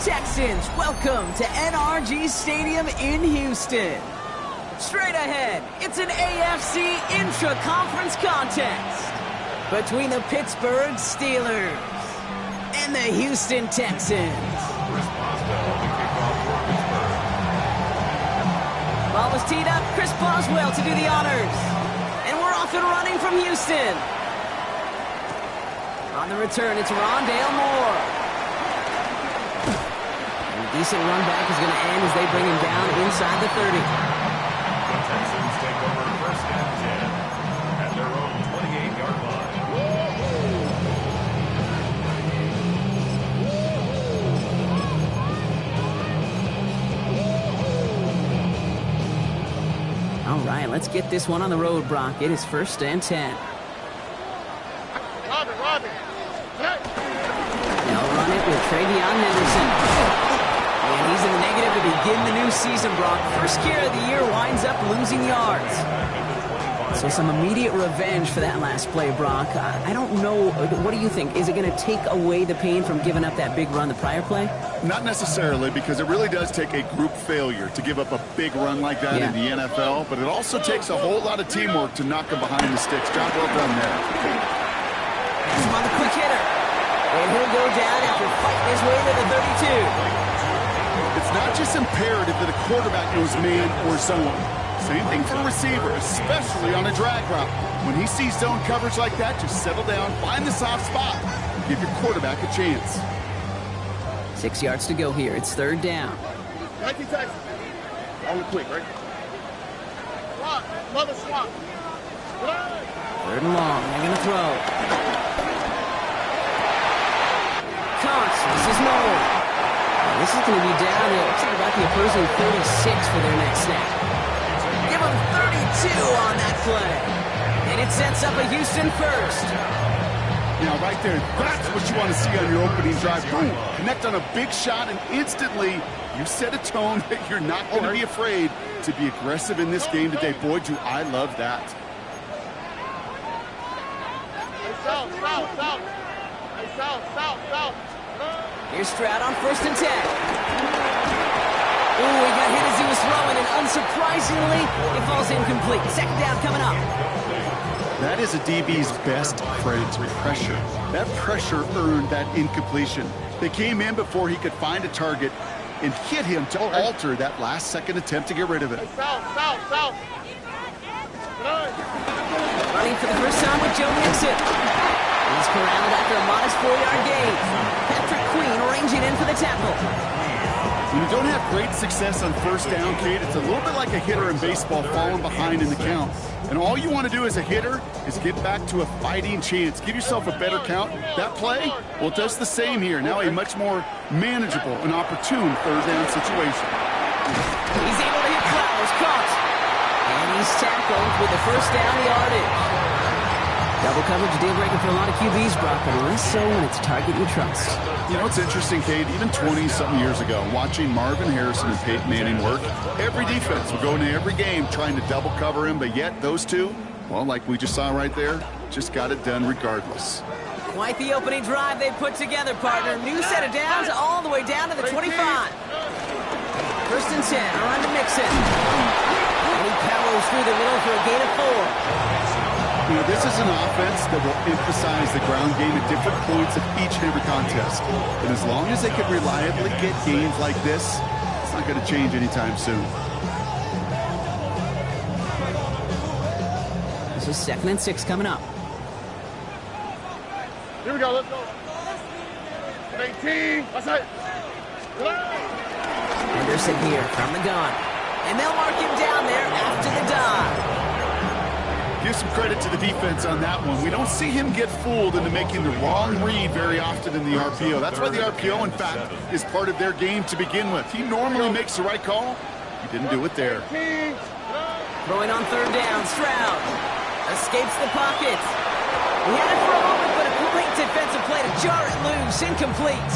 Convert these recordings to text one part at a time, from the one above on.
Texans, welcome to NRG Stadium in Houston. Straight ahead, it's an AFC intra-conference contest between the Pittsburgh Steelers and the Houston Texans. Ball was teed up, Chris Boswell to do the honors. And we're off and running from Houston. On the return, it's Rondale Moore. Decent run back is going to end as they bring him down inside the 30. The Texans take over first and 10 at their own 28-yard line. All right, let's get this one on the road, Brock. It is first and 10. Robbie. They'll run it with Travion Henderson. And he's in the negative to begin the new season, Brock. First carry of the year winds up losing yards. So some immediate revenge for that last play, Brock. I don't know. What do you think? Is it going to take away the pain from giving up that big run the prior play? Not necessarily, because it really does take a group failure to give up a big run like that in the NFL. But it also takes a whole lot of teamwork to knock him behind the sticks. Job well done there. Pass him on the quick hitter. And he'll go down after fighting his way to the 32. It's not just imperative that a quarterback knows man or zone. Same thing for a receiver, especially on a drag route. When he sees zone coverage like that, just settle down, find the soft spot, and give your quarterback a chance. 6 yards to go here. It's third down. Nike Texas. On the quick, right? Swap. Mother swap. Third and long. They're going to throw. Counts. This is Noel. This is going to be down at, looks like about the opposing 36 for their next snap. Give them 32 on that play. And it sets up a Houston first. Now, right there, that's what you want to see on your opening drive. Boom, connect on a big shot, and instantly you set a tone that you're not going to be afraid to be aggressive in this game today. Boy, do I love that. South. Here's Stroud on first and 10. Ooh, he got hit as he was throwing, and unsurprisingly, it falls incomplete. Second down coming up. That is a DB's best friend, pressure. That pressure earned that incompletion. They came in before he could find a target and hit him to alter that last-second attempt to get rid of it. South. Running for the first time with Joe Mixon. He's corralled after a modest 4-yard gain. Patrick Queen ranging in for the tackle. When you don't have great success on first down, Kate, it's a little bit like a hitter in baseball falling behind in the count. And all you want to do as a hitter is get back to a fighting chance. Give yourself a better count. That play, well, it does the same here. Now a much more manageable and opportune third down situation. He's able to hit Flowers, caught. And he's tackled with the first down yardage. Double coverage deal breaker for a lot of QBs, Brock, but less so when it's a target you trust. You know, it's interesting, Kate, even 20-something years ago, watching Marvin Harrison and Peyton Manning work, every defense would go into every game trying to double cover him, but yet those two, well, like we just saw right there, just got it done regardless. Quite the opening drive they put together, partner. New set of downs all the way down to the 25. First and 10, around to Mixon. And he powers through the middle for a gain of 4. You know, this is an offense that will emphasize the ground game at different points of each and every contest. And as long as they can reliably get gains like this, it's not going to change anytime soon. This is 2nd and 6 coming up. Here we go, let's go. 18, that's it. Henderson here from the gun. And they'll mark him down there after the dive. Give some credit to the defense on that one. We don't see him get fooled into making the wrong read very often in the RPO. That's why the RPO, in fact, is part of their game to begin with. He normally makes the right call. He didn't do it there. Throwing on third down, Stroud escapes the pocket. He had it for a moment, but a great defensive play to jar it loose. Incomplete.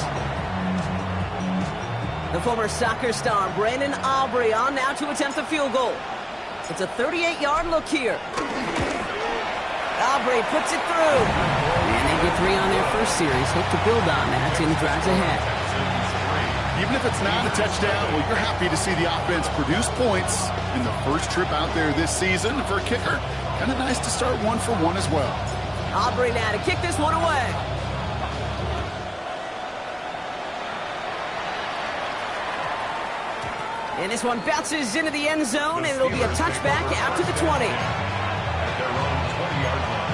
The former soccer star, Brandon Aubrey, on now to attempt the field goal. It's a 38-yard look here. Aubrey puts it through. And they get 3 on their first series. Hope to build on that and drives ahead. The even if it's not a touchdown, well, you're happy to see the offense produce points in the first trip out there this season. For a kicker, kind of nice to start 1 for 1 as well. Aubrey now to kick this one away. And this one bounces into the end zone, and it'll be a touchback out to the 20. At their own 20-yard line.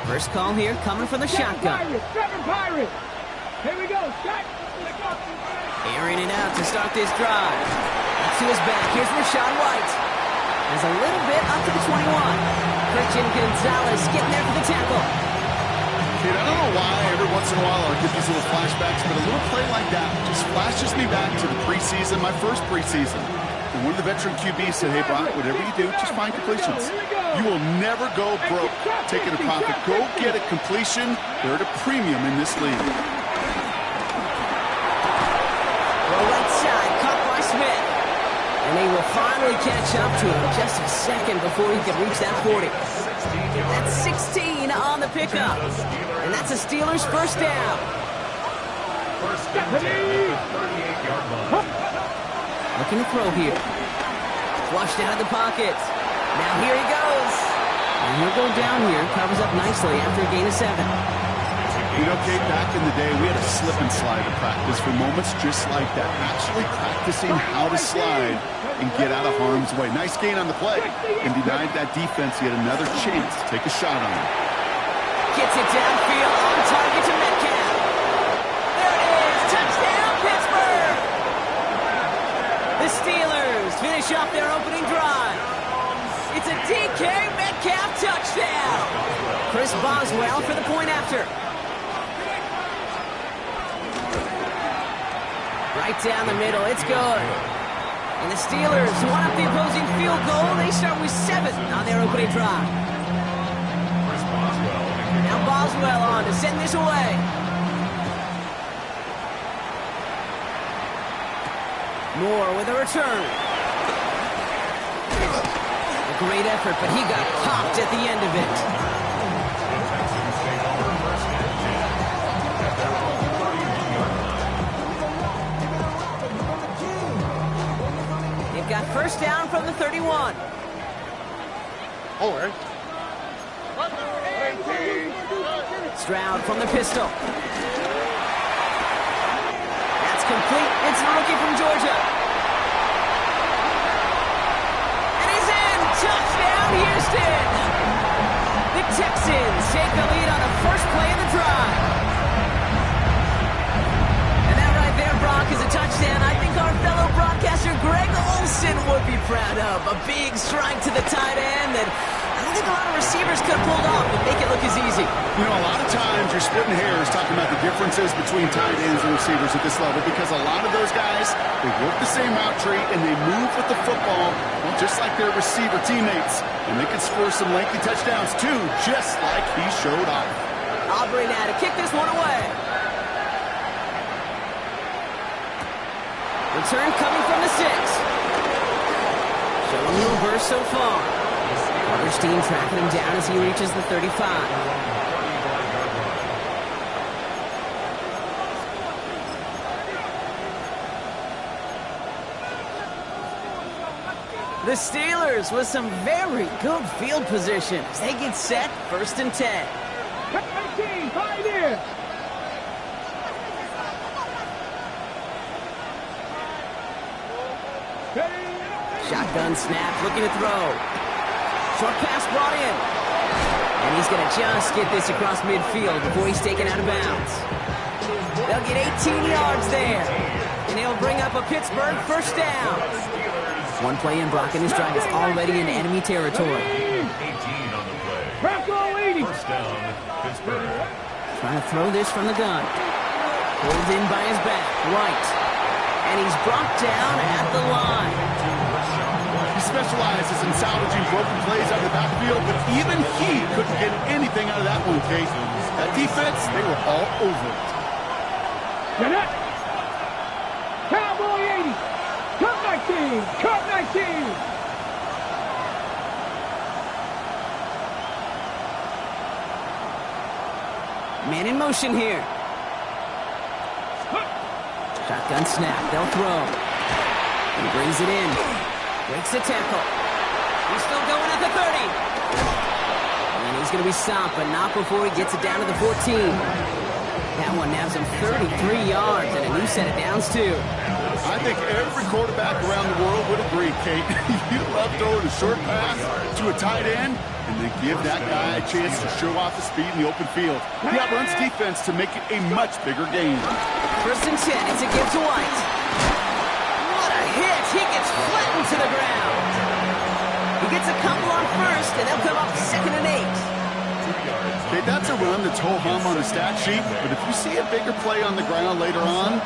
First call here coming from the shotgun. Seven Pirates. Here we go. Shot. Airing it out to start this drive. Up to his back. Here's Rachaad White. There's a little bit up to the 21. Christian Gonzalez getting there for the tackle. Kid, I don't know why every once in a while I'll get these little flashbacks, but a little play like that just flashes me back to the preseason, my first preseason. And one of the veteran QBs said, hey, Brock, whatever you do, just find completions. You will never go broke taking a profit. Go get a completion. They're at a premium in this league. Well, right side, caught by Smith. And they will finally catch up to him just a second before he can reach that 40. That's 16 on the pickup. And that's a Steelers first down. First down, 38-yard line. Looking to throw here. Flushed out of the pocket. Now here he goes. And he'll go down here. Covers up nicely after a gain of 7. You know, Kate, back in the day, we had a slip and slide to practice for moments just like that. Actually practicing how to slide and get out of harm's way. Nice gain on the play. And denied that defense yet another chance to take a shot on him. Gets it downfield on target to Metcalf. There it is. Touchdown, Pittsburgh. The Steelers finish off their opening drive. It's a DK Metcalf touchdown. Chris Boswell for the point after. Right down the middle, it's good. And the Steelers want up the opposing field goal. They start with 7 on their opening drive. Now Boswell on to send this away. Moore with a return. A great effort, but he got popped at the end of it. Got first down from the 31. Oh, right. Stroud from the pistol. That's complete. It's a rookie from Georgia. And he's in. Touchdown, Houston. The Texans take the lead on the first play of the drive. And that right there, Brock, is a touchdown. I think our fellow broadcaster Greg Olsen would be proud of. A big strike to the tight end that I don't think a lot of receivers could have pulled off and make it look as easy. You know, a lot of times you're splitting hairs talking about the differences between tight ends and receivers at this level because a lot of those guys, they work the same route tree and they move with the football, well, just like their receiver teammates. And they can score some lengthy touchdowns too, just like he showed off. Aubrey now to kick this one away. Return coming from the 6. Showing no burst so far. Hartenstein tracking him down as he reaches the 35. The Steelers with some very good field position as they get set, 1st and 10. 18, Pioneer. Shotgun snap, looking to throw. Short pass brought in. And he's going to just get this across midfield before he's taken out of bounds. They'll get 18 yards there. And he'll bring up a Pittsburgh first down. One play in, Brock, and this drive is already in enemy territory. 18 on the play. First down, Pittsburgh. Trying to throw this from the gun. Pulled in by his back, White. And he's brought down at the line. He specializes in salvaging broken plays out of the backfield, but even he couldn't get anything out of that one, Kate. That defense, they were all over it. Cowboy 80. Come back 19. Cut 19. Man in motion here. Shotgun snap. They'll throw. He brings it in. Breaks the tackle. He's still going at the 30. And he's going to be stopped, but not before he gets it down to the 14. That one nabs him 33 yards and a new set of downs, too. I think every quarterback around the world would agree, Kate. You love throwing a short pass to a tight end and then give that guy a chance to show off his speed in the open field. He outruns defense to make it a much bigger game. First and 10. It's a give to White. What a hit. He gets flattened to the ground. He gets a couple on first, and they'll come up 2nd and 8. Okay, that's a run that's ho-hum on the stat sheet, but if you see a bigger play on the ground later on,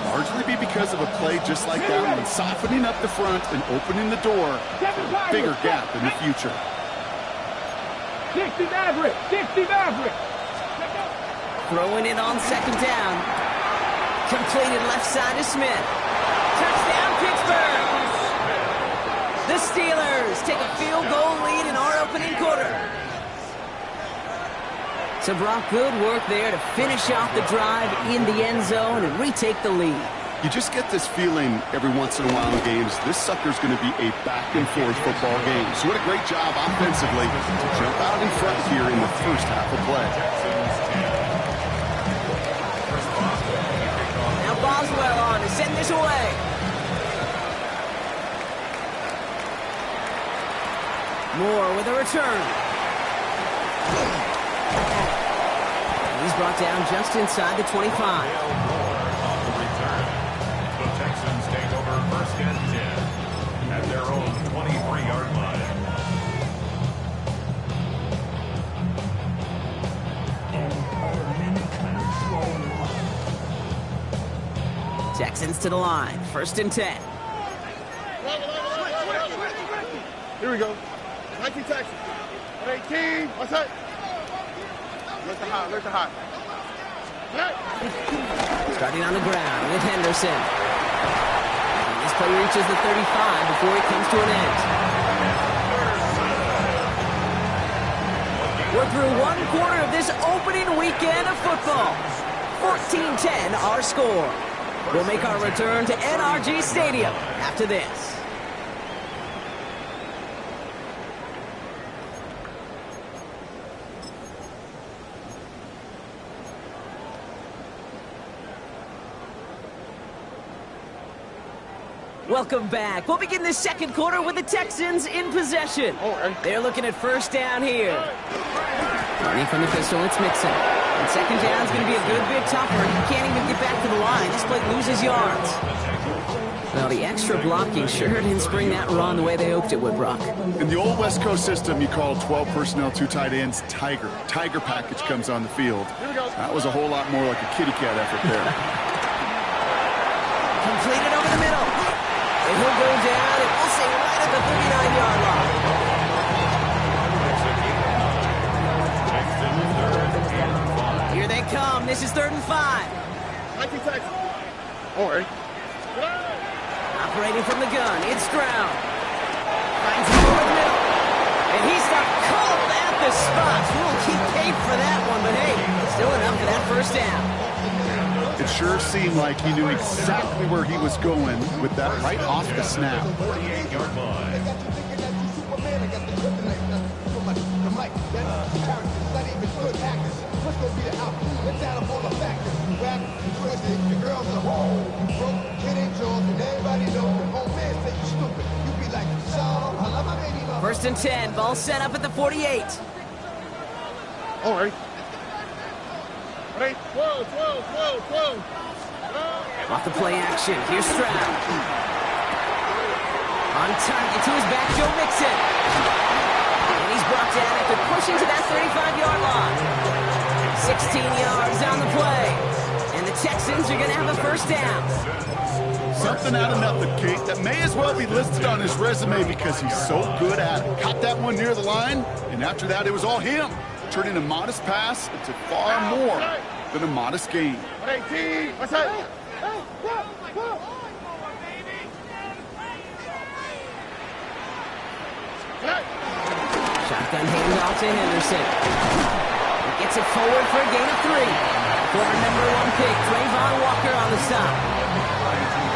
largely be because of a play just like that one, softening up the front and opening the door for a bigger gap in the future. 60 Maverick. 60 Maverick. Throwing it on 2nd down. Completed left side to Smith. Touchdown, Pittsburgh! The Steelers take a field goal lead in our opening quarter. So Brock, good work there to finish off the drive in the end zone and retake the lead. You just get this feeling every once in a while in games, this sucker's going to be a back-and-forth football game. So what a great job offensively to jump out in front here in the first half of play. Now Boswell on to send this away. Moore with a return. He's brought down just inside the 25. On the return, the Texans take over 1st and 10 at their own 23-yard line. Texans to the line. 1st and 10. Here we go. 19 Texans. 18. What's that? Where's the hot? Where's the hot? Starting on the ground with Henderson. And this play reaches the 35 before it comes to an end. We're through 1 quarter of this opening weekend of football. 14-10 our score. We'll make our return to NRG Stadium after this. Welcome back. We'll begin the 2nd quarter with the Texans in possession. They're looking at 1st down here. Running from the pistol, it's Mixon. And 2nd down's going to be a good bit tougher. He can't even get back to the line. This play loses yards. Well, the extra blocking sure didn't spring that run the way they hoped it would, Brock. In the old West Coast system, you call 12 personnel, 2 tight ends, Tiger. Tiger package comes on the field. That was a whole lot more like a kitty cat effort there. Completed over the middle. And he'll go down, and we'll say right at the 39-yard line. Here they come. This is 3rd and 5. 19 Texans. All right. Operating from the gun, it's Stroud. Finds him over the middle. And he's got cold at the spot. We'll keep paid for that one, but hey, still enough for that 1st down. It sure seemed like he knew exactly where he was going with that right off the snap. 48-yard line. First and 10, ball set up at the 48. All right. Ready? Whoa. Off the play action, here's Stroud. On target to his back, Joe Mixon. And he's brought down after pushing to that 35-yard line. 16 yards down the play. And the Texans are going to have a 1st down. Something out of nothing, Kate. That may as well be listed on his resume because he's so good at it. Caught that one near the line, and after that, it was all him. Turning a modest pass into far more than a modest gain. 18. What's that? Shotgun handoff to Henderson. He gets it forward for a gain of 3. Former #1 pick, Trayvon Walker on the stop.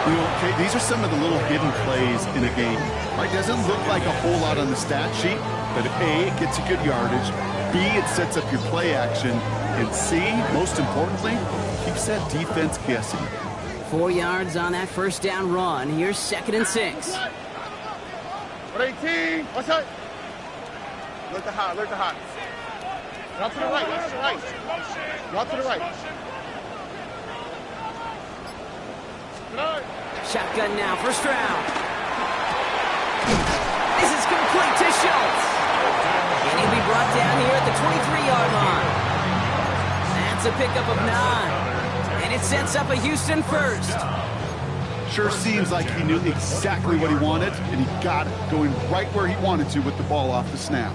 You know, okay, these are some of the little hidden plays in a game. Right, doesn't look like a whole lot on the stat sheet, but A, it gets you good yardage. B, it sets up your play action. And C, most importantly, keeps that defense guessing. 4 yards on that first down run. Here's 2nd and 6. 18. What's that? Look to high. Look to high. Y'all to the right. Y'all to the right. Y'all to the right. Shotgun now for Stroud. This is complete to Schultz. And he'll be brought down here at the 23-yard line. That's a pickup of 9. And it sets up a Houston first. Sure seems like he knew exactly what he wanted, and he got it, going right where he wanted to with the ball off the snap.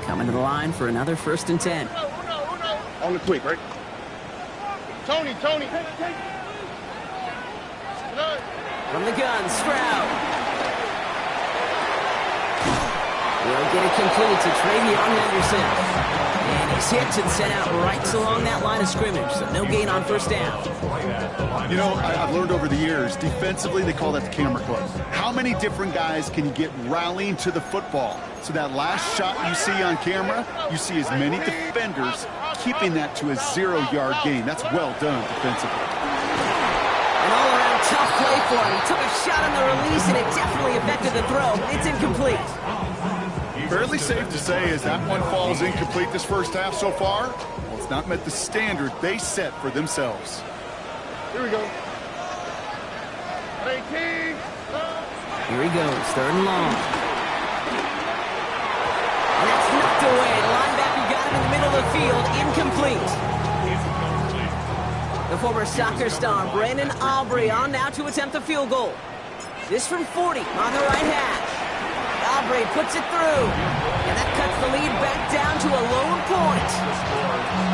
Coming to the line for another 1st and 10. On the quick, right? Tony. From the gun, Stroud. Will get it complete to Travion Henderson. And he's hit and sent out right along that line of scrimmage, so no gain on 1st down. You know, I've learned over the years, defensively, they call that the camera club. How many different guys can you get rallying to the football? So that last shot you see on camera, you see as many defenders keeping that to a 0-yard gain. That's well done defensively. An all-around tough play for him. He took a shot on the release, and it definitely affected the throw. It's incomplete. Fairly safe to say as that one falls incomplete this first half so far, well, it's not met the standard they set for themselves. Here we go. 18. Here he goes, 3rd and long. And that's knocked away. The linebacker got him in the middle of the field. Incomplete. The former soccer star, Brandon Aubrey, on now to attempt the field goal. This from 40 on the right hash. Aubrey puts it through. And that cuts the lead back down to a lone point.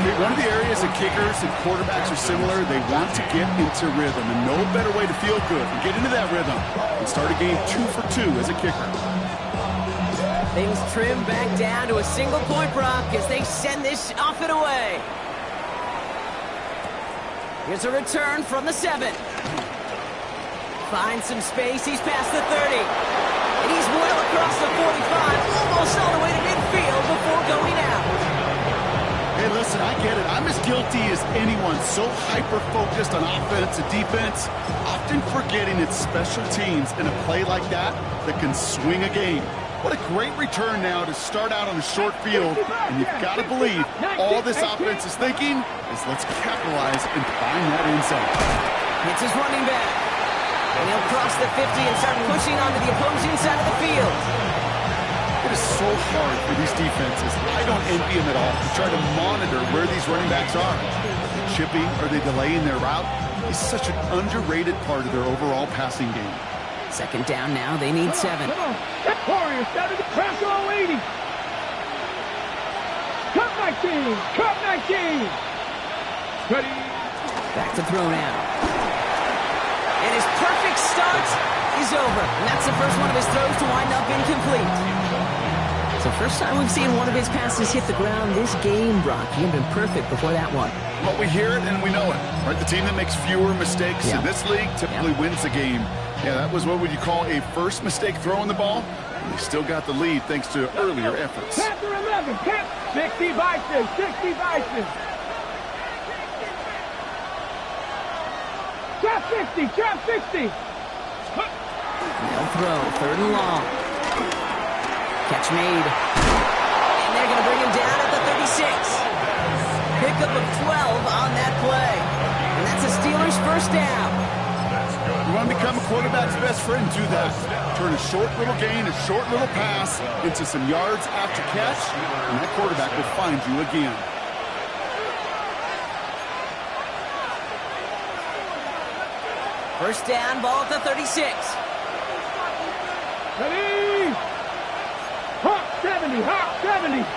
Okay, one of the areas that kickers and quarterbacks are similar, they want to get into rhythm. And no better way to feel good and get into that rhythm and start a game 2 for 2 as a kicker. Things trim back down to a single point, Brock, as they send this off and away. Here's a return from the 7. Finds some space. He's past the 30. And he's well across the 45, almost all the way to midfield before going out. Hey, listen, I get it. I'm as guilty as anyone. So hyper-focused on offense and defense, often forgetting it's special teams in a play like that that can swing a game. What a great return now to start out on a short field, and you've got to believe all this offense is thinking is let's capitalize and find that end zone. It's his running back, and he'll cross the 50 and start pushing onto the opposing side of the field. It is so hard for these defenses. I don't envy them at all to try to monitor where these running backs are. Chipping, are they delaying their route? He's such an underrated part of their overall passing game. 2nd down now, they need 7. Come on. Warriors started to press on 80. Cut 19. Cut 19. Ready. Back to throw now. And his perfect start is over. And that's the first one of his throws to wind up incomplete. It's the first time we've seen one of his passes hit the ground this game, Brock. He had been perfect before that one. But we hear it and we know it, right? The team that makes fewer mistakes in this league typically wins the game. Yeah, that was what would you call a first mistake throwing the ball. And they still got the lead thanks to earlier efforts. Panther 11. 60 Bison. 60 Bison. Trap 60. Trap 60. They'll throw, 3rd and long. Catch made. And they're going to bring him down at the 36. Pickup of 12 on that play. And that's a Steelers first down. You want to become a quarterback's best friend, do that. Turn a short little gain, a short little pass into some yards after catch, and that quarterback will find you again. First down, ball at the 36. Ready. Hawk 70. Hawk 70.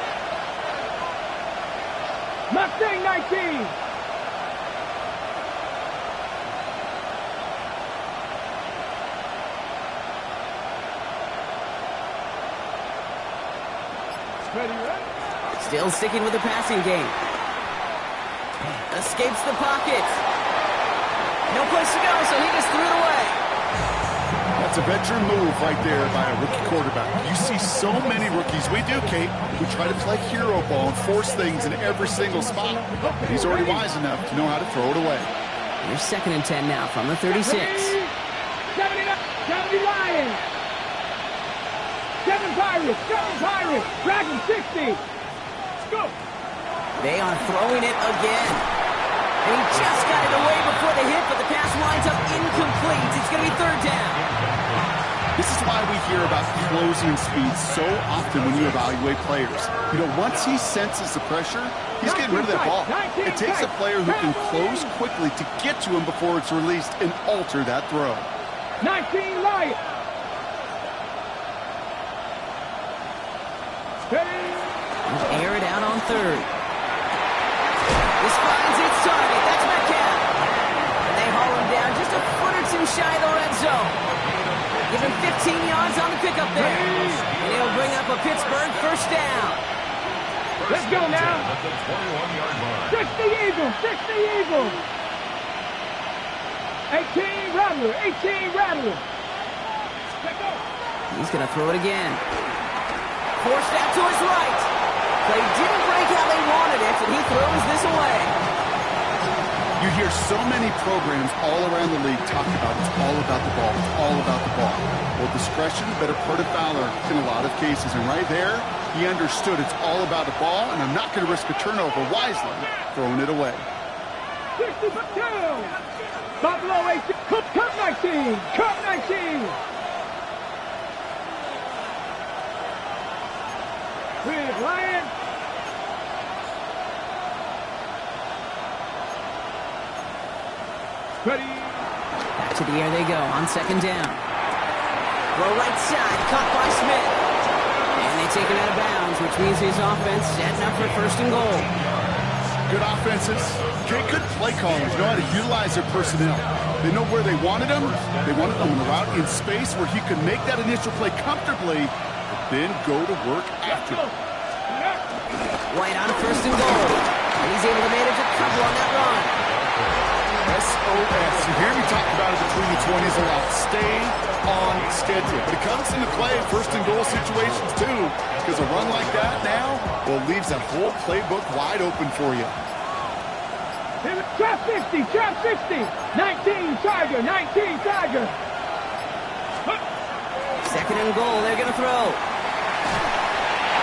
Mustang 19. Still sticking with the passing game. Escapes the pocket. No place to go, so he just threw it away. That's a veteran move right there by a rookie quarterback. You see so many rookies, we do, Kate, who try to play hero ball and force things in every single spot. He's already wise enough to know how to throw it away. Here's 2nd and 10 now from the 36. 70 Lions. 7 Pirates. Dragon 60. Let's go. They are throwing it again. And he just got it away before the hit, but the pass winds up incomplete. It's going to be 3rd down. This is why we hear about closing speed so often when you evaluate players. You know, once he senses the pressure, he's getting rid of that ball. It takes a player who can close quickly to get to him before it's released and alter that throw. 19 Lions. Air it out on 3rd. This finds its target. That's Metcalf. And they haul him down just a foot or two shy of the red zone. Give him 15 yards on the pickup there. And he'll bring up a Pittsburgh 1st down. Let's go now. 60 Eagles. 18 Rattler. Let's go. He's going to throw it again. Forced out to his right. Play didn't break how they wanted it, and he throws this away. You hear so many programs all around the league talk about it's all about the ball. It's all about the ball. Well, discretion, better part of valor in a lot of cases. And right there, he understood it's all about the ball, and I'm not going to risk a turnover wisely, throwing it away. 62. Buffalo 18. Cup 19. With Lions. Ready. Back to the air they go on 2nd down. Throw right side, caught by Smith. And they take him out of bounds, which means his offense setting up for 1st and goal. Good offenses. Good play callers know how to utilize their personnel. They know where they wanted him. They wanted him on the route in space where he could make that initial play comfortably, but then go to work after. White on 1st and goal. And he's able to manage a couple on that run. SOS. You hear me talk about it between the 20s a lot. Stay on schedule. But it comes into play in 1st and goal situations too, because a run like that now, well, leaves that whole playbook wide open for you. Trap 60. 19 Tiger. 2nd and goal, they're going to throw.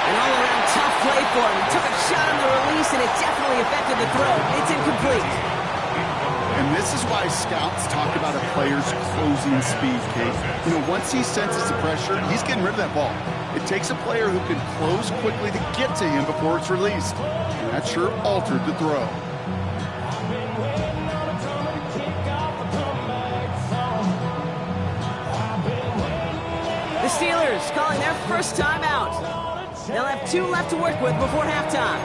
An all-around tough play for him. He took a shot on the release, and it definitely affected the throw. It's incomplete. And this is why scouts talk about a player's closing speed, Kate. You know, once he senses the pressure, he's getting rid of that ball. It takes a player who can close quickly to get to him before it's released. And that sure altered the throw. The Steelers calling their 1st time out. They'll have 2 left to work with before halftime.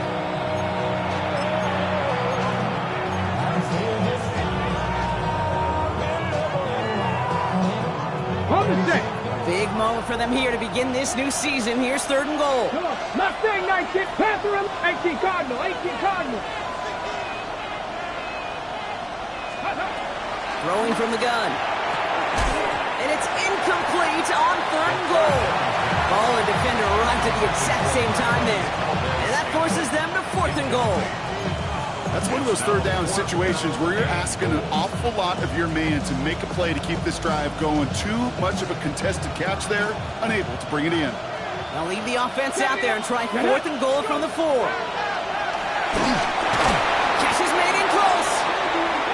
On the set. Big moment for them here to begin this new season. Here's 3rd and goal. Come on. Mustang 19. Panther 18 Cardinal. Throwing from the gun. And it's incomplete on 3rd and goal. Ball and defender arrived at the exact same time there. And that forces them to 4th and goal. That's one of those 3rd down situations where you're asking an awful lot of your man to make a play to keep this drive going. Too much of a contested catch there, unable to bring it in. They'll leave the offense out there and try 4th and goal from the 4. Catch is made in close.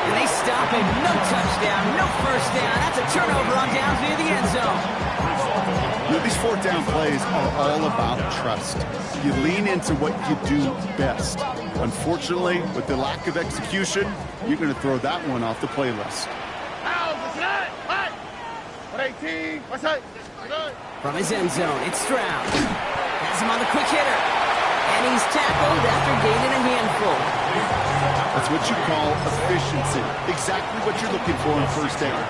And they stop it. No touchdown, no 1st down. That's a turnover on downs near the end zone. You know, these 4th down plays are all about trust. You lean into what you do best. Unfortunately, with the lack of execution, you're going to throw that one off the playlist. From his end zone, it's Stroud. Has him on the quick hitter. And he's tackled after gaining a handful. That's what you call efficiency. Exactly what you're looking for in 1st down.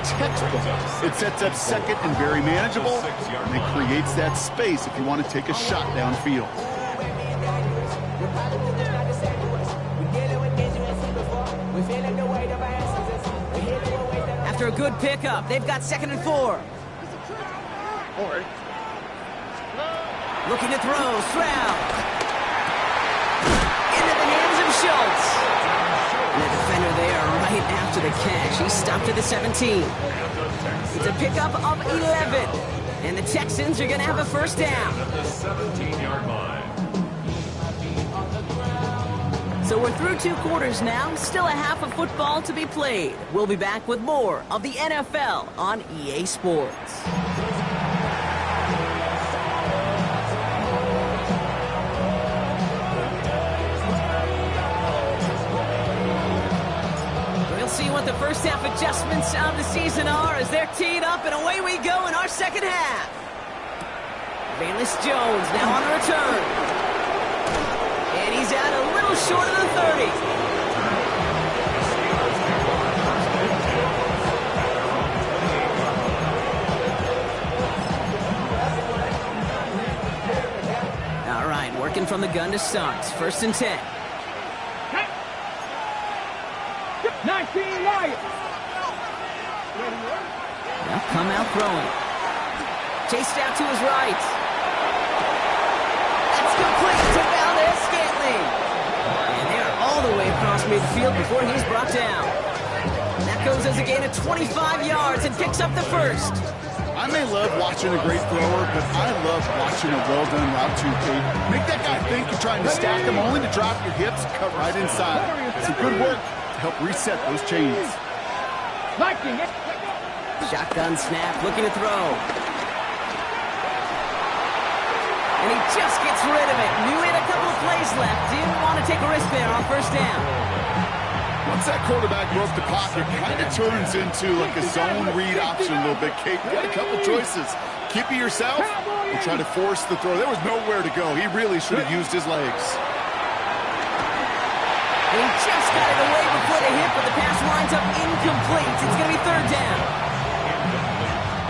Textbook. It sets up 2nd and very manageable, and it creates that space if you want to take a shot downfield. good pickup. They've got 2nd and 4. All right. Looking to throw. Stroud. Into the hands of Schultz. And the defender there right after the catch. He stopped at the 17. It's a pickup of 11. And the Texans are going to have a first down. At the 17-yard line. So we're through 2 quarters now. Still a half of football to be played. We'll be back with more of the NFL on EA Sports. We'll see what the first half adjustments of the season are as they're teed up, and away we go in our second half. Velus Jones now on the return. And he's out a little short of the 30. All right, working from the gun to start. 1st and 10. 19 Lions. Now come out throwing. Chased out to his right. That's complete to Valdez-Scantling. And they are all the way across midfield before he's brought down. And that goes as a gain of 25 yards and picks up the first. I may love watching a great thrower, but I love watching a well-done route to tape. Make that guy think you're trying to stack them, only to drop your hips, cut right inside. Some good work to help reset those chains. Viking. Shotgun snap, looking to throw. And he just gets rid of it. Knew he had a couple of plays left. Didn't want to take a risk there on 1st down. Once that quarterback broke the pocket, kind of turns into like a zone read option a little bit. Kate, you got a couple choices. Keep it yourself or try to force the throw. There was nowhere to go. He really should have used his legs. And he just got it away before the hit, but the pass winds up incomplete. It's going to be 3rd down.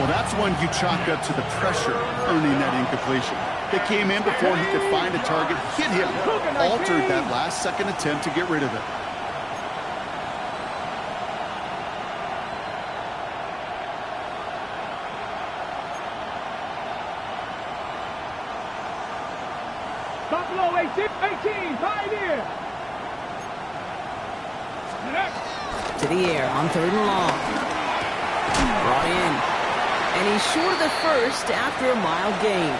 Well, that's when you chalk up to the pressure earning that incompletion. They came in before he could find a target, hit him, altered that last-second attempt to get rid of it. Buffalo 18, Pioneer. To the air on 3rd and long. Brought in. And he's short of the first after a mild gain.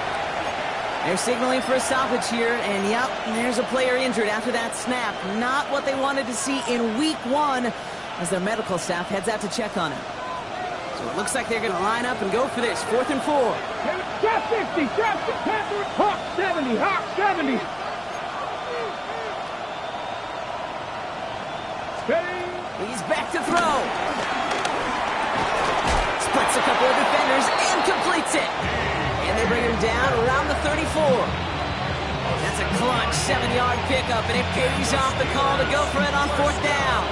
They're signaling for a stoppage here, and yep, there's a player injured after that snap. Not what they wanted to see in week 1 as their medical staff heads out to check on him. So it looks like they're going to line up and go for this. 4th and 4. Trap 50, trap 50, Hawk 70, Hawk 70. He's back to throw. Splits a couple of defenders and completes it. And they bring him down around the 34. That's a clutch 7-yard pickup, and it pays off the call to go for it on 4th down.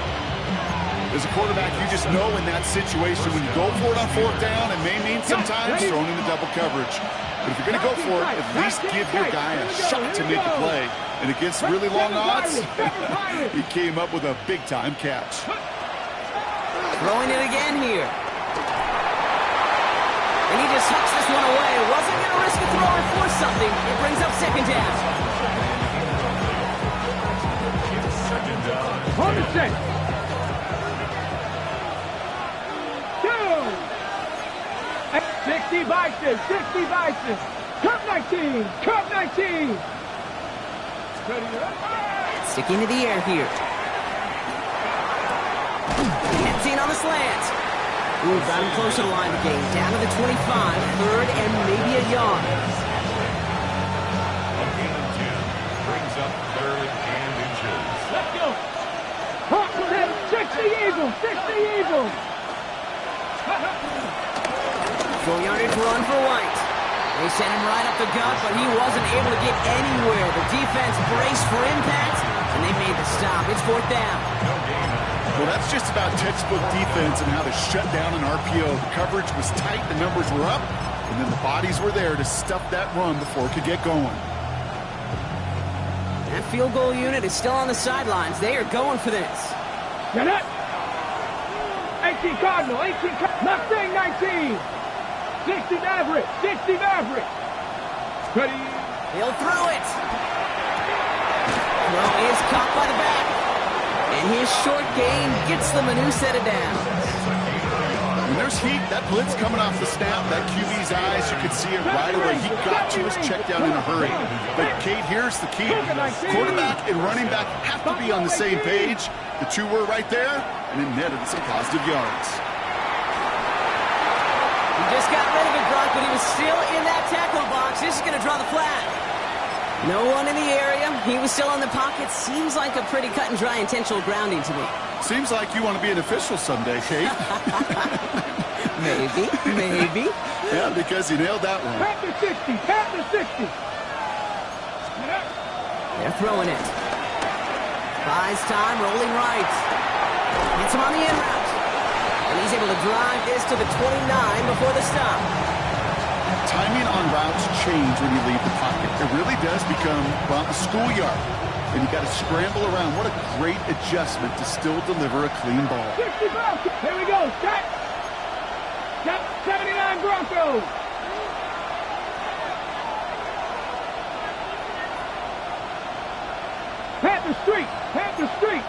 As a quarterback, you just know in that situation when you go for it on 4th down, it may mean sometimes thrown into double coverage. But if you're going to go for it, at least give your guy a shot to make a play. And against really long odds, he came up with a big-time catch. Throwing it again here. And he just hucks this one away. Wasn't going to risk a throw or force something. It brings up 2nd down. Hold it, 60 Bison, 60 Bison. Cup 19, Cup 19. Sticking to the air here. Gets in on the slant. Ooh, got him close to the line of game. Down to the 25, 3rd and maybe a yard. A gain of 10 brings up 3rd and inches. Let's go. Hawk with him, 60 Eagles, 60 Eagles. 4-yardage run for White. They sent him right up the gut, but he wasn't able to get anywhere. The defense braced for impact, and they made the stop. It's 4th down. No gain. Well, that's just about textbook defense and how to shut down an RPO. The coverage was tight, the numbers were up, and then the bodies were there to stuff that run before it could get going. That field goal unit is still on the sidelines. They are going for this. Get it. 18, 18 Cardinal, 18 Mustang 19. 60 Maverick, 60 Maverick. Ready. He'll throw it. Throw is caught by the back. And his short gain gets them a new set of downs. When there's heat, that blitz coming off the snap, that QB's eyes, you could see it right away. He got to his check down in a hurry. But, Kate, here's the key. Quarterback and running back have to be on the same page. The two were right there, and it netted some positive yards. He just got rid of it, Brock, but he was still in that tackle box. This is going to draw the flag. No one in the area. He was still in the pocket. Seems like a pretty cut and dry intentional grounding to me. Seems like you want to be an official someday, Kate. Maybe. Yeah, because you nailed that one. Panther 60, Panther 60. They're throwing it. Buys time, rolling right. Gets him on the in route. And he's able to drive this to the 29 before the stop. Timing on routes change when you leave the pocket. It really does become, well, a schoolyard. And you got to scramble around. What a great adjustment to still deliver a clean ball. 65. Here we go. Set. Set 79 Broncos. Panther Street. Panther Street.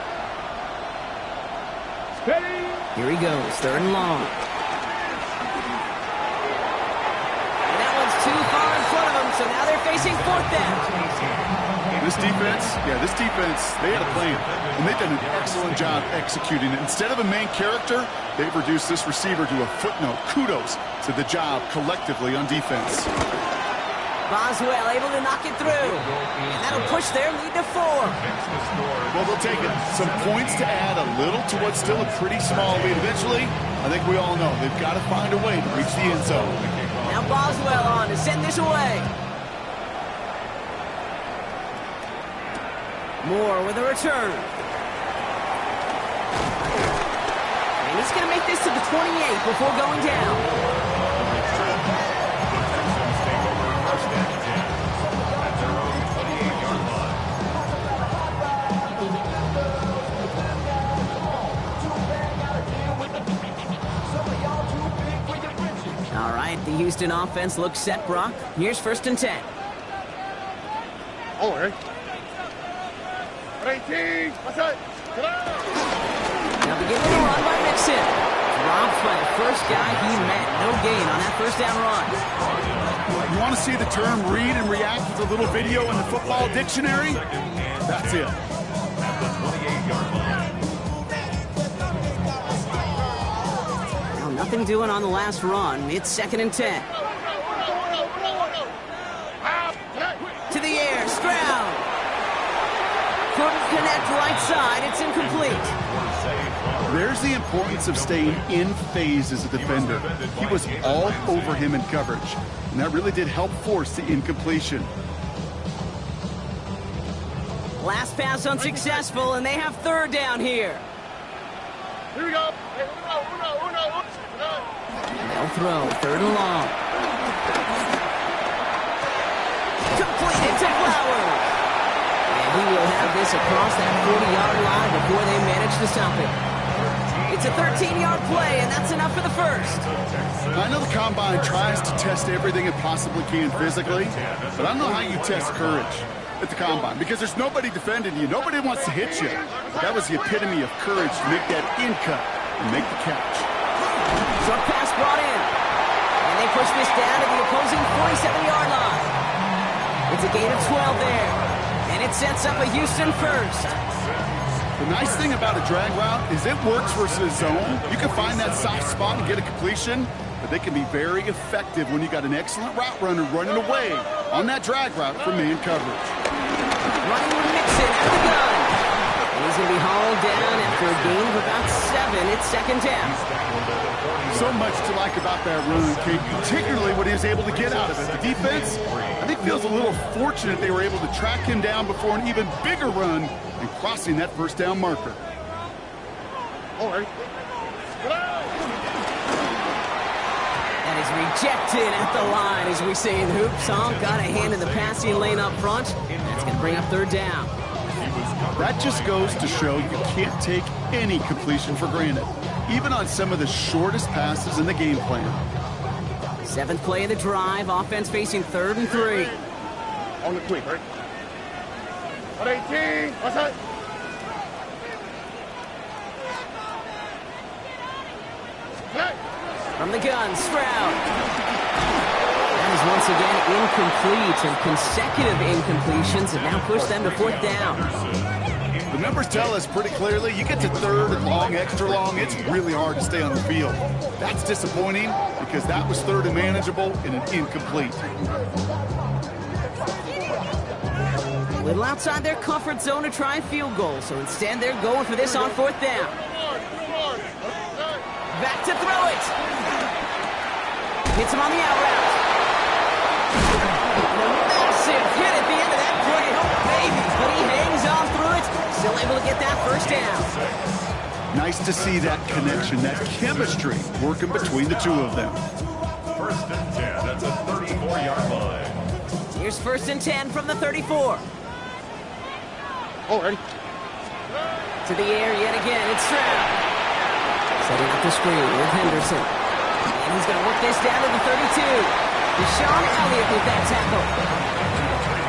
Steady. Here he goes, third and long. And that one's too far in front of him, so now they're facing fourth down. This defense, they had a plan, and they've done an excellent job executing it. Instead of a main character, they've reduced this receiver to a footnote. Kudos to the job collectively on defense. Boswell able to knock it through, and that'll push their lead to 4. Well, they'll take it. Some points to add a little to what's still a pretty small lead. Eventually, I think we all know they've got to find a way to reach the end zone. Now Boswell on to send this away. Moore with a return. And he's going to make this to the 28 before going down. All right, the Houston offense looks set, Brock. Here's 1st and 10. Oh, hey. 18. What's that? Now beginning to run by Mixon. Dropped by the first guy he met. No gain on that first down run. You want to see the term read and react with a little video in the football dictionary? That's it. Well, nothing doing on the last run. It's 2nd and 10. To the air, Stroud. Couldn't connect right side. It's incomplete. There's the importance of staying in phase as a defender. He was all over him in coverage, and that really did help force the incompletion. Last pass unsuccessful, and they have 3rd down here. Here we go. And they'll throw 3rd and long. Completed to Flowers. And he will have this across that 40-yard line before they manage to stop it. It's a 13-yard play, and that's enough for the first. I know the Combine tries to test everything it possibly can physically, but I don't know how you test courage at the Combine, because there's nobody defending you. Nobody wants to hit you. But that was the epitome of courage to make that in cut and make the catch. Short pass brought in. And they push this down to the opposing 47-yard line. It's a gain of 12 there. And it sets up a Houston first. The nice thing about a drag route is it works versus zone. You can find that soft spot and get a completion, but they can be very effective when you got an excellent route runner running away on that drag route for man coverage. Running with Mixon out of the gun. And he's going to be hauled down after a gain of about 7. It's 2nd down. So much to like about that run, Kate, particularly what he was able to get out of it. The defense, I think, feels a little fortunate they were able to track him down before an even bigger run and crossing that 1st down marker. All right. That is rejected at the line, as we say in hoops. Song got a hand in the passing lane up front. That's going to bring up 3rd down. That just goes to show you can't take any completion for granted. even on some of the shortest passes in the game plan. 7th play of the drive. Offense facing 3rd and 3. On the quick, right? On 18. What's that? From the gun, Stroud. That is once again incomplete, and consecutive incompletions have now pushed them to 4th down. The numbers tell us pretty clearly, you get to 3rd and long, extra long, it's really hard to stay on the field. That's disappointing because that was 3rd and manageable and an incomplete. A little outside their comfort zone to try a field goal, so instead they're going for this on 4th down. Back to throw it. Hits him on the out route. And a massive hit at the end of that play. Oh, baby. But he hangs on through it. Still able to get that 1st down. Nice to see that connection, that chemistry working between the two of them. 1st and 10. That's a 34-yard line. Here's 1st and 10 from the 34. Oh, ready? To the air yet again. It's Stroud. Setting up the screen with Henderson. And he's going to work this down to the 32. Deshaun Elliott with that tackle.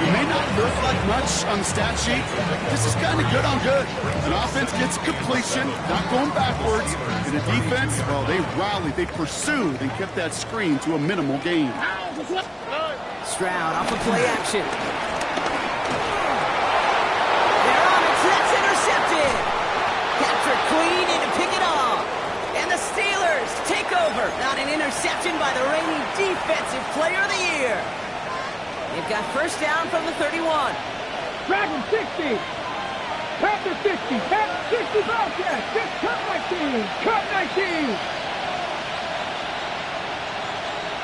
It may not look like much on the stat sheet. This is kind of good on good. An offense gets completion, not going backwards. And a defense, well, they rallied, they pursued, and kept that screen to a minimal gain. Stroud off of play action. They're on it. That's intercepted. Captured clean and to pick it off. And the Steelers take over on an interception by the reigning Defensive Player of the Year. They've got 1st down from the 31. Dragon 60. Panther 60. Panther 60 Bobcats. Just cut 19. Cut 19.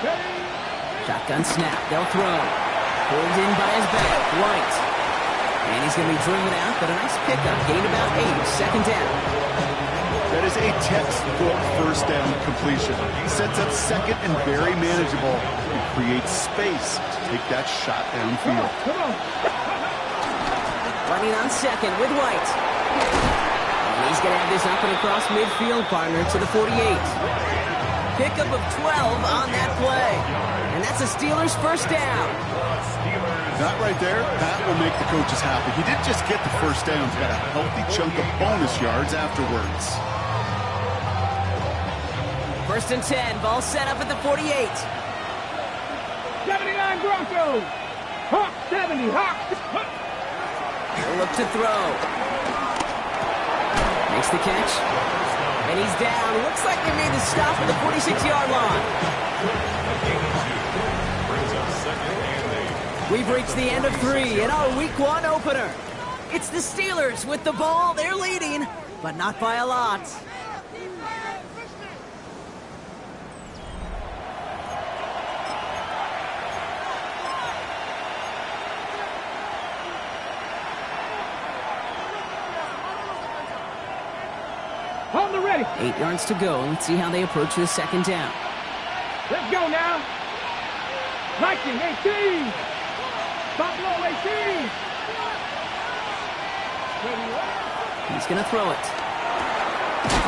Ready? Shotgun snap. They'll throw. Pulled in by his back. White. And he's going to be driven out, but a nice pickup. Gained about 8. 2nd down. That is a textbook 1st down completion. Sets up 2nd and very manageable. It creates space to take that shot downfield. Come on. Running on 2nd with White. And he's going to have this up and across midfield, partner, to the 48. Pickup of 12 on that play. And that's a Steelers 1st down. That right there, that will make the coaches happy. He didn't just get the 1st down, he got a healthy chunk of bonus yards afterwards. 1st and 10, ball set up at the 48. 79 Broncos. Hawk 70. Hawk. He'll look to throw. Makes the catch. And he's down. Looks like they made the stop at the 46-yard line. We've reached the end of 3 in our Week 1 opener. It's the Steelers with the ball. They're leading, but not by a lot. On the ready. 8 yards to go. Let's see how they approach this 2nd down. Let's go now. 19, 18. Buffalo 18. He's going to throw it.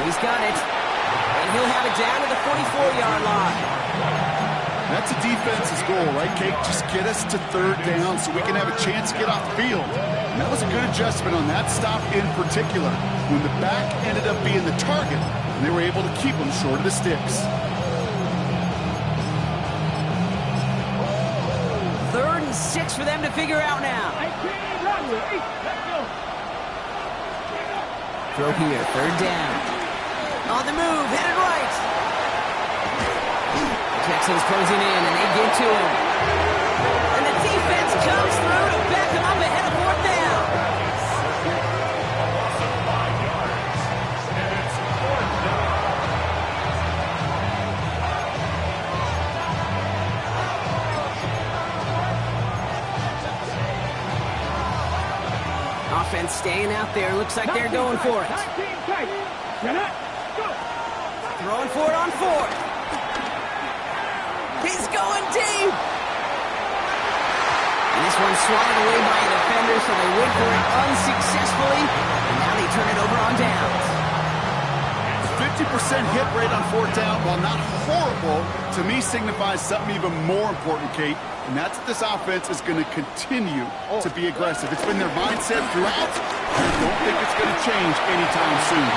He's got it. And he'll have it down to the 44-yard line. That's a defense's goal, right, Kate? Just get us to 3rd down so we can have a chance to get off the field. And that was a good adjustment on that stop in particular, when the back ended up being the target, and they were able to keep them short of the sticks. 3rd and 6 for them to figure out now. 19, Rodwell. 8. Let's go. Throw here, 3rd down. On the move, headed right. Texans closing in, and they get to him. And the defense comes through to back him up ahead of 4th down. Offense staying out there. Looks like they're going for it. 19 tight. You're not. Go. Throwing for it on 4th. He's going deep. And this one's swatted away by a defender, so they went for it unsuccessfully. And now they turn it over on downs. 50% hit rate on fourth down, while not horrible, to me signifies something even more important, Kate, and that's that this offense is going to continue to be aggressive. It's been their mindset throughout, and I don't think it's going to change anytime soon.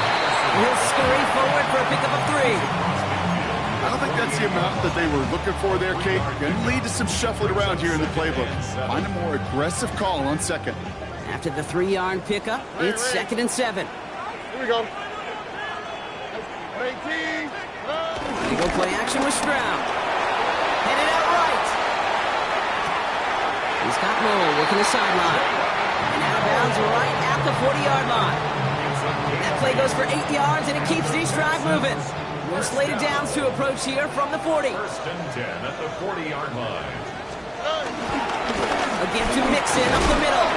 He'll scurry forward for a pickup of 3. I don't think that's the amount that they were looking for there, Kate. Going to lead to some shuffling around here in the playbook. Find a more aggressive call on second. After the 3-yard pickup, it's 2nd and 7. Here we go. 18. They go play action with Stroud. Headed out right. He's got Lowell working the sideline. And out of bounds right at the 40-yard line. That play goes for 8 yards, and it keeps these drive moving. No slated downs to approach here from the 40. 1st and 10 at the 40-yard line. Again to Mixon up the middle.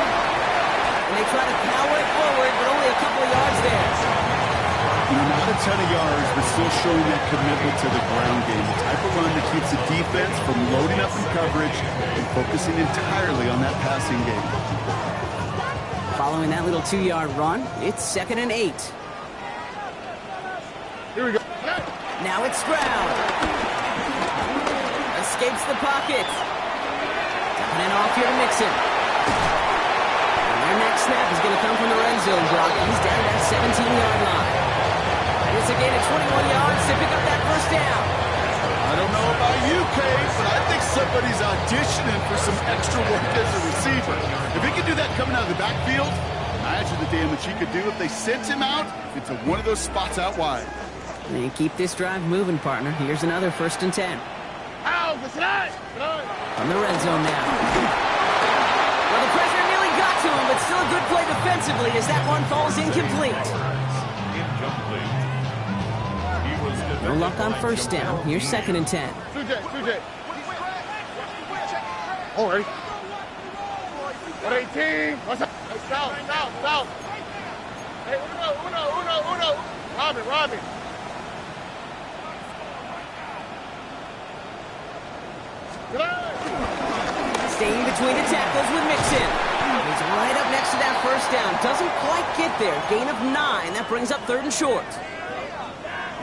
And they try to power it forward, but only a couple of yards there. Not a ton of yards, but still showing that commitment to the ground game. The type of run that keeps the defense from loading up in coverage and focusing entirely on that passing game. Following that little 2-yard run, it's 2nd and 8. Here we go. Now it's Stroud. Escapes the pocket. Dumping it off here to Mixon. And their next snap is going to come from the red zone block. He's down at that 17-yard line. And it's a gain of 21 yards to pick up that first down. I don't know about you, Kate, but I think somebody's auditioning for some extra work as a receiver. If he can do that coming out of the backfield, imagine the damage he could do if they sent him out into one of those spots out wide. They keep this drive moving, partner. Here's another 1st and 10. From the red zone now. Well, the pressure nearly got to him, but still a good play defensively as that one falls incomplete. No luck on first down. Here's 2nd and 10. 2J. All right. 118. What's up? South. Hey, Uno. Robin. Staying between the tackles with Mixon. He's right up next to that first down. Doesn't quite get there. Gain of 9. That brings up 3rd and short.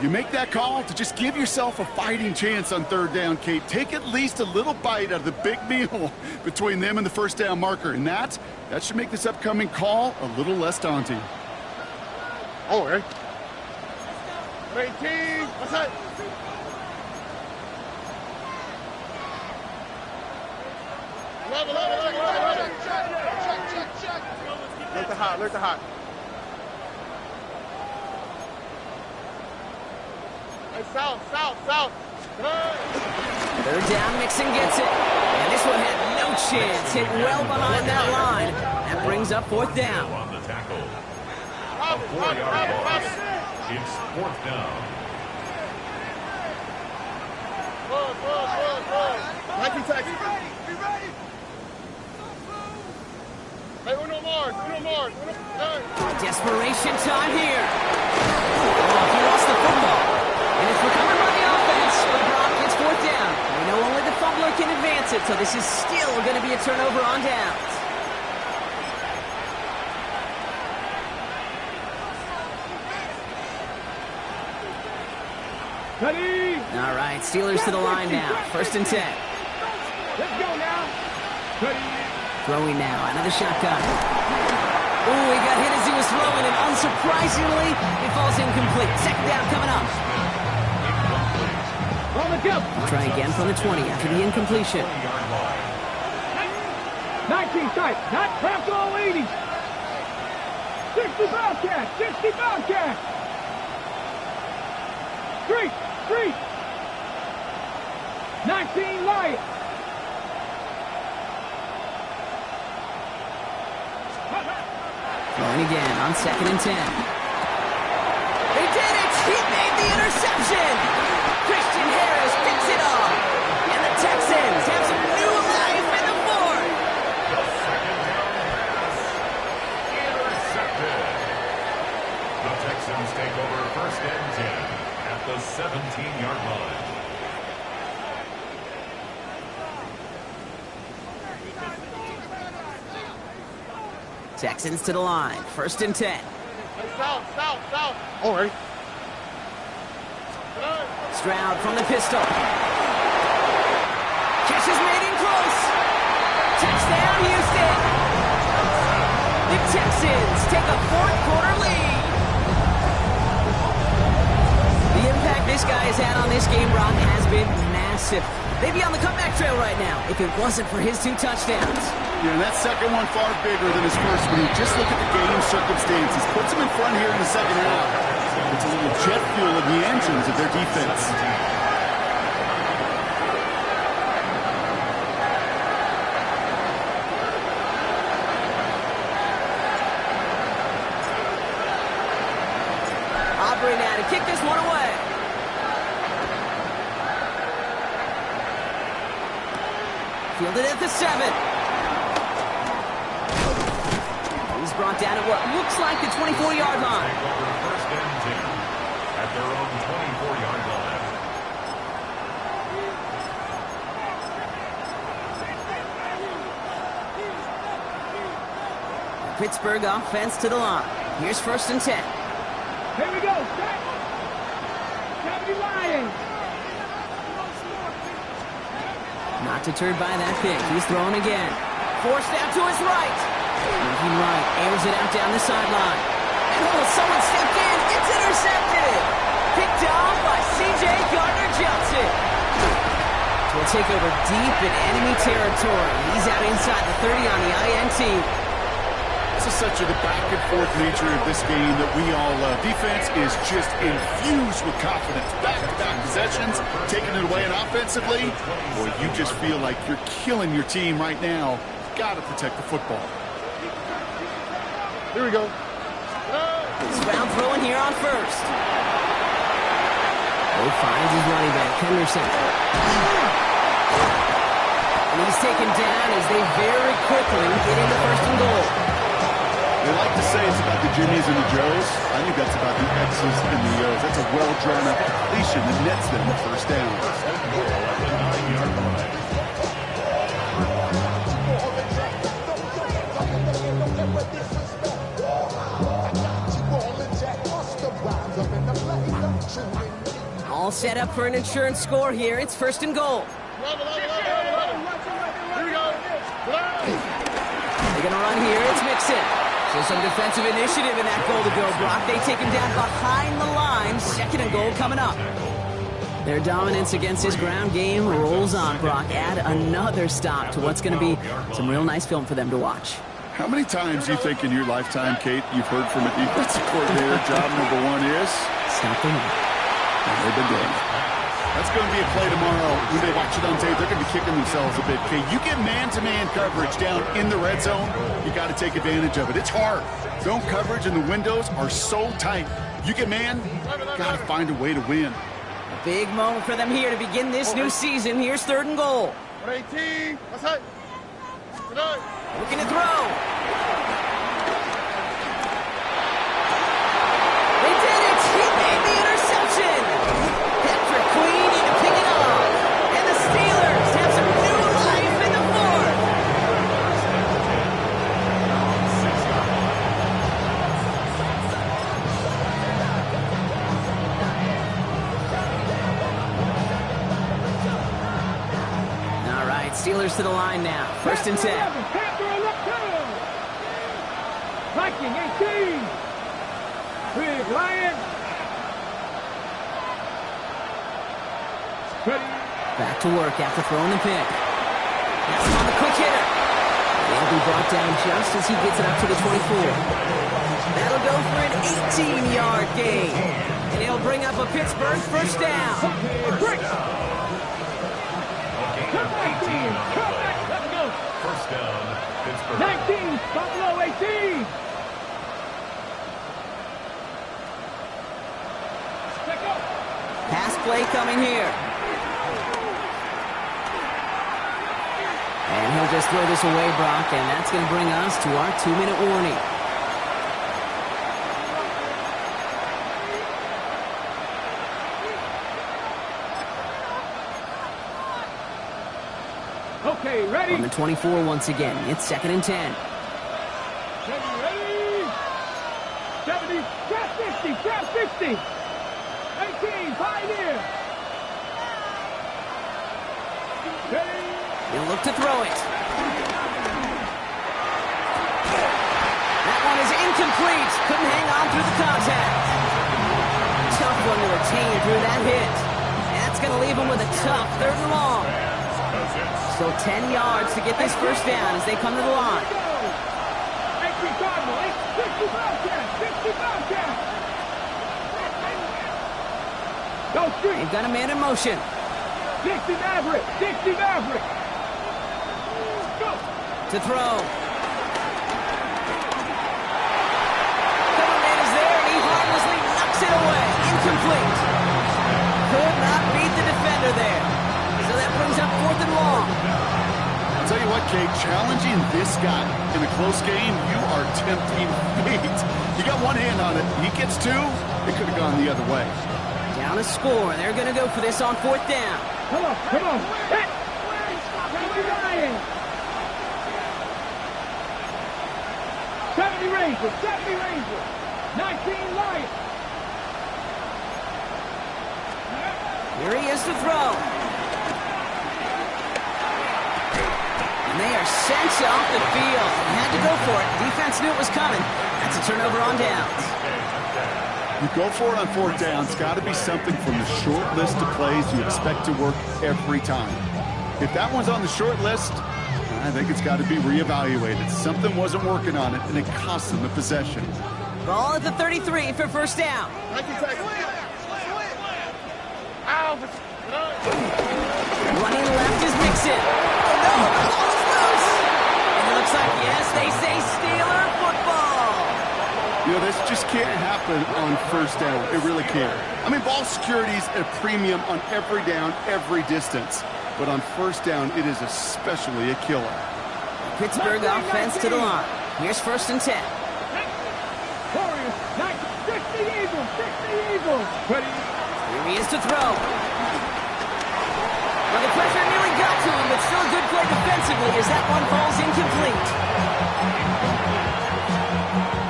You make that call to just give yourself a fighting chance on 3rd down, Kate. Take at least a little bite out of the big meal between them and the first down marker. And that should make this upcoming call a little less daunting. All right. 18. What's that? Level. Check. Alert the hot. Hey, south. 3rd down, Mixon gets it. And this one had no chance. Hit well behind that line. That brings up 4th down. On the tackle. 4-yard loss. It's 4th down. Nike taxi. Hey, Uno Mars. Desperation time here. Oh, he lost the football. And it's recovered by the offense, but Brock gets 4th down. We know only the fumbler can advance it, so this is still going to be a turnover on downs. Ready? All right, Steelers to the line now. 1st and 10. Let's go now. Ready? Throwing now, out of the shotgun. Oh, he got hit as he was throwing, and unsurprisingly, it falls incomplete. 2nd down coming up. On the jump. Try again from the 20 after the incompletion. 19 tight. Not trapped all 80. 60 Bobcat. Street. 19 Lion. Going again on 2nd and 10. They did it! He made the interception! Christian Harris picks it off! And the Texans have some new life in the 4th! Intercepted. The Texans take over 1st and 10 at the 17-yard line. Texans to the line. 1st and 10. Hey, south. All right. Stroud from the pistol. Catch is made in close. Touchdown, Houston. The Texans take a fourth-quarter lead. The impact this guy has had on this game, Brock, has been massive. They'd be on the comeback trail right now if it wasn't for his 2 touchdowns. Yeah, and that second one far bigger than his first one. You just look at the game circumstances. Puts him in front here in the second half. It's a little jet fuel in the engines of their defense. Aubrey now to kick this one away. Fielded at the 7. He's brought down at what looks like the 24-yard line. Take over first and 10 at their own 24-yard line. Pittsburgh offense to the line. Here's first and 10. Here we go. Set. 70 Lions. Not deterred by that pick. He's throwing again. Forced out to his right. Looking right. Airs it out down the sideline. And someone stepped in. It's intercepted. Picked off by C.J. Gardner-Johnson. Will take over deep in enemy territory. He's out inside the 30 on the INT. This is such a back-and-forth nature of this game that we all love. Defense is just infused with confidence. Back-to-back possessions, taking it away, and offensively, boy, you just feel like you're killing your team right now. Got to protect the football. Here we go. Stroud throwing here on first. Finds his running back, Henderson. And he's taken down as they very quickly get into first and goal. They like to say it's about the Jimmies and the Joes. I think that's about the X's and the O's. That's a well-drawn-up completion that nets them the first down. All set up for an insurance score here. It's first and goal. Here we go. They're going to run here. It's Mixon. So some defensive initiative in that goal to go, Brock. They take him down behind the line. Second and goal coming up. Their dominance against his ground game rolls on, Brock. Add another stop to what's going to be some real nice film for them to watch. How many times do you think in your lifetime, Kate, you've heard from a defensive coordinator, job number one is? Stop the run. And they've been doing it. That's going to be a play tomorrow. When they watch it on tape, they're going to be kicking themselves a bit. Okay, you get man-to-man coverage down in the red zone, you got to take advantage of it. It's hard. Zone coverage and the windows are so tight. You get man, got to find a way to win. A big moment for them here to begin this new season. Here's third and goal. 18. What's that? Looking to throw. They did it! He made the interception! Patrick Queen to pick it off. And the Steelers have some new life in the fourth. All right, Steelers to the line now. First and 10. Viking 18. Big Lion. Ready. Back to work after throwing the pick. That's on the quick hitter. They'll be brought down just as he gets it up to the 24. That'll go for an 18-yard gain. And it'll bring up a Pittsburgh first down. Break. Let's go. First down, Pittsburgh. 19. Buffalo 18. Pass play coming here. And he'll just throw this away, Brock, and that's going to bring us to our 2-minute warning. Okay, ready. On the 24 once again. It's second and 10. Ready. 70. Grab 60. Grab 60. 18. Pioneer. He'll look to throw it. That one is incomplete. Couldn't hang on through the contact. Tough one to retain through that hit. That's going to leave him with a tough 3rd and long. So 10 yards to get this first down as they come to the line. 60 Bobcats. Go street. They've got a man in motion. 60 Maverick. 60 Maverick. Go. To throw. Cover man is there, and he harmlessly knocks it away. Incomplete. Could not beat the defender there. So that brings up 4th and long. I'll tell you what, Kate, challenging this guy in a close game, you are tempting fate. You got one hand on it. He gets 2, it could have gone the other way. Down a score. They're going to go for this on 4th down. Come on. Hit. 70 Rangers. 19 Lions. Here he is to throw. And they are sent off the field. Had to go for it. Defense knew it was coming. That's a turnover on downs. You go for it on 4th down. It's got to be something from the short list of plays you expect to work every time. If that one's on the short list, I think it's got to be reevaluated. Something wasn't working on it, and it cost them the possession. Ball at the 33 for first down. Running left is Mixon. Oh no, the ball is loose. And it looks like, yes, they say Steeler football. You know, this just can't happen on first down. It really can't. I mean, ball security's a premium on every down, every distance. But on first down, it is especially a killer. Pittsburgh offense to the line. Here's 1st and 10. Warriors. 60 Eagles. 60 Eagles. Ready. Here he is to throw. Well, the pressure nearly got to him, but still a good play defensively as that one falls incomplete.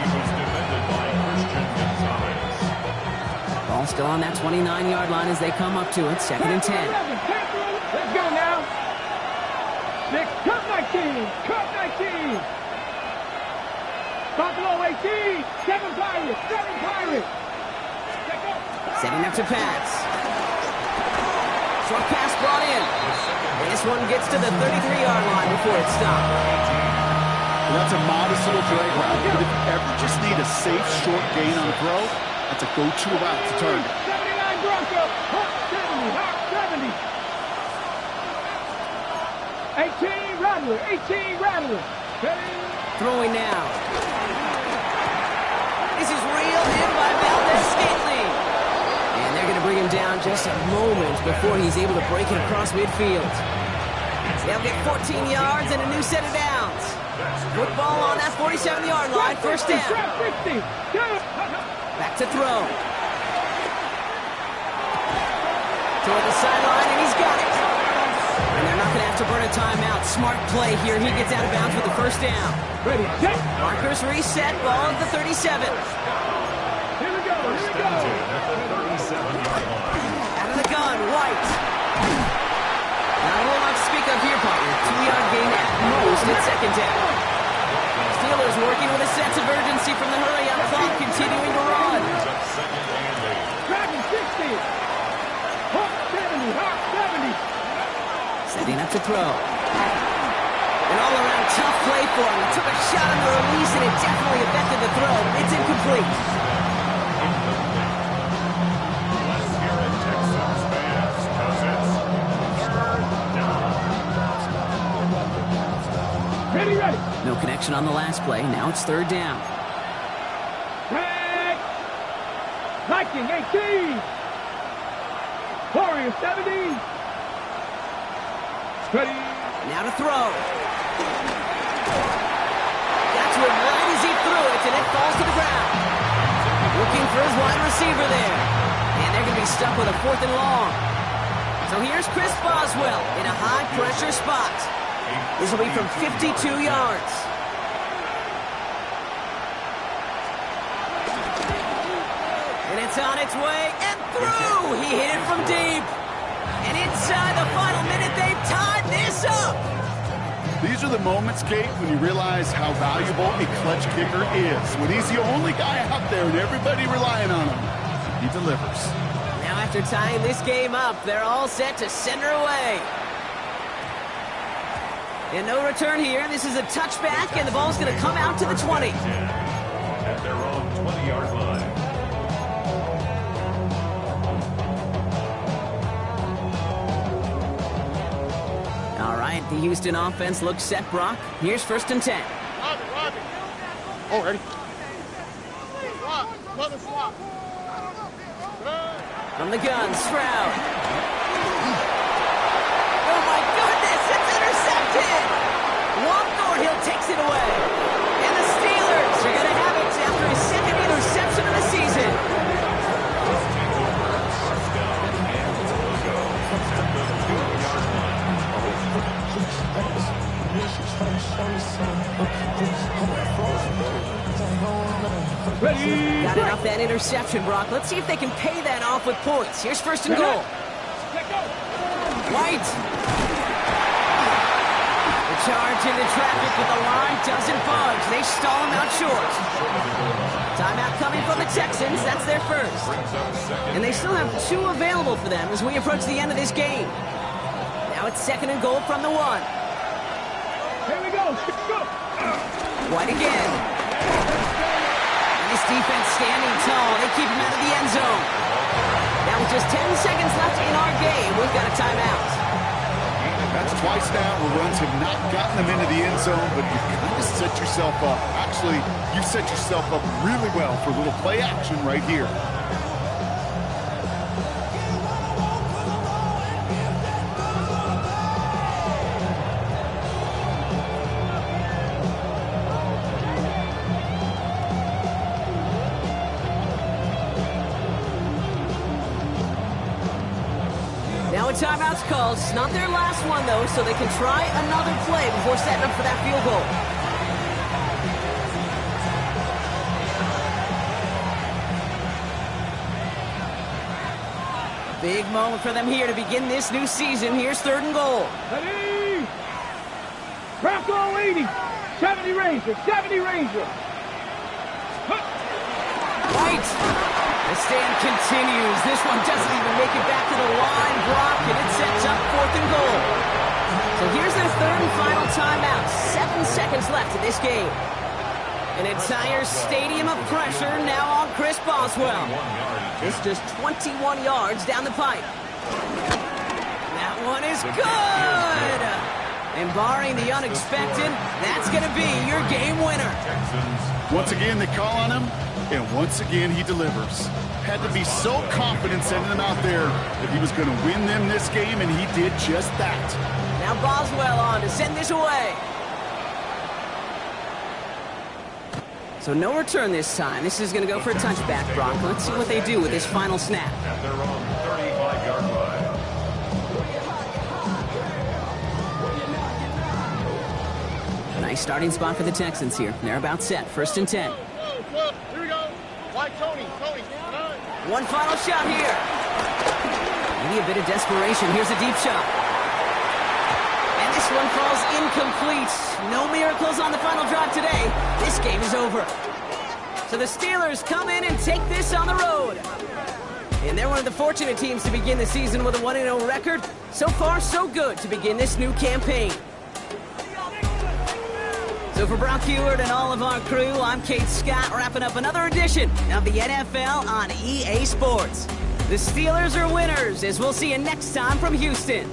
He was defended by Christian Gonzalez. Ball still on that 29-yard line as they come up to it. 2nd and 10. Let's go now. 6, cut 19. Cut 19. Buffalo 18. 7 Pirates. 7 Pirates. Setting up to pass. Short pass brought in. And this one gets to the 33-yard line before it stopped. Well, that's a modest little drag route. But if you ever just need a safe, short gain on a throw, that's a go-to route to target. 79 Broncos. Hawk 70. Hawk 70. 18 Rattler. 18 Rattler. Throwing now. This is reeled in by Valdez-Scantling. And they're going to bring him down just a moment before he's able to break it across midfield. They'll get 14 yards and a new set of downs. Football on that 47-yard line. First down. Back to throw. Toward the sideline, and he's got it. And they're not going to have to burn a timeout. Smart play here. He gets out of bounds with the first down. Ready, set. Markers reset. Ball at the 37. Here we go. First and 10 at the 37-yard line. Out of the gun, White. Not a whole lot to speak of here, partner. 2-yard gain at most at 2nd down. Steelers working with a sense of urgency from the hurry-up clock, continuing to run. Dragon 60. Hawk 70. Hawk 70. Setting up to throw. An all-around tough play for him. He took a shot on the release, and it definitely affected the throw. It's incomplete. Let's hear it, Texans fans, 'cause it's 3rd down. Ready. No connection on the last play. Now it's 3rd down. Tag. Viking 18. Warriors 70. Ready. Now to throw. Got to him right as he threw it, and it falls to the ground. Looking for his wide receiver there. And they're going to be stuck with a 4th and long. So here's Chris Boswell in a high-pressure spot. This will be from 52 yards. And it's on its way and through. He hit it from deep. And inside the final minute, they've tied this up. These are the moments, Kate, when you realize how valuable a clutch kicker is. When he's the only guy out there and everybody relying on him, he delivers. Now after tying this game up, they're all set to send her away. And no return here. This is a touchback, and the ball's going to come out to the 20. At their own 20-yard line. All right, the Houston offense looks set, Brock. Here's 1st and 10. Robbie. Oh, ready? Swap. Another swap. From the gun, Stroud. Oh, my goodness, it's intercepted! Juan Thornhill takes it away. And the Steelers are going to have it after his 2nd interception of the season. Ready. Got it off that interception, Brock. Let's see if they can pay that off with points. Here's 1st and goal. White. The charge into traffic, but the line doesn't budge. They stall him out short. Timeout coming from the Texans. That's their first. And they still have 2 available for them as we approach the end of this game. Now it's 2nd and goal from the 1. Here we go. Go. White again. And this defense standing tall. They keep him out of the end zone. Now with just 10 seconds left in our game, we've got a timeout. That's twice now where runs have not gotten them into the end zone, but you kind of set yourself up. Actually, you set yourself up really well for a little play action right here. Now a timeout's called. It's not their last one, though, so they can try another play before setting up for that field goal. Big moment for them here to begin this new season. Here's 3rd and goal. Ready. Bronco 80. 70 Ranger. 70 Ranger. White. The stand continues. This one doesn't even make it back to the line, Brock, and it sets up 4th and goal. So here's their 3rd and final timeout. 7 seconds left in this game. An entire stadium of pressure now on Chris Boswell. It's just 21 yards down the pipe. That one is good! And barring the unexpected, that's going to be your game winner. Once again, they call on him, and once again, he delivers. Had to be so confident sending him out there that he was going to win them this game, and he did just that. Now Boswell on to send this away. So no return this time. This is going to go for a touchback, Brock. Let's see what they do with this final snap. At their own 35-yard line. Nice starting spot for the Texans here. They're about set. 1st and 10. Here we go. White Tony. One final shot here. Maybe a bit of desperation. Here's a deep shot. And this one falls incomplete. No miracles on the final drive today. This game is over. So the Steelers come in and take this on the road. And they're one of the fortunate teams to begin the season with a 1-0 record. So far, so good to begin this new campaign. So for Brock Huard and all of our crew, I'm Kate Scott, wrapping up another edition of the NFL on EA Sports. The Steelers are winners, as we'll see you next time from Houston.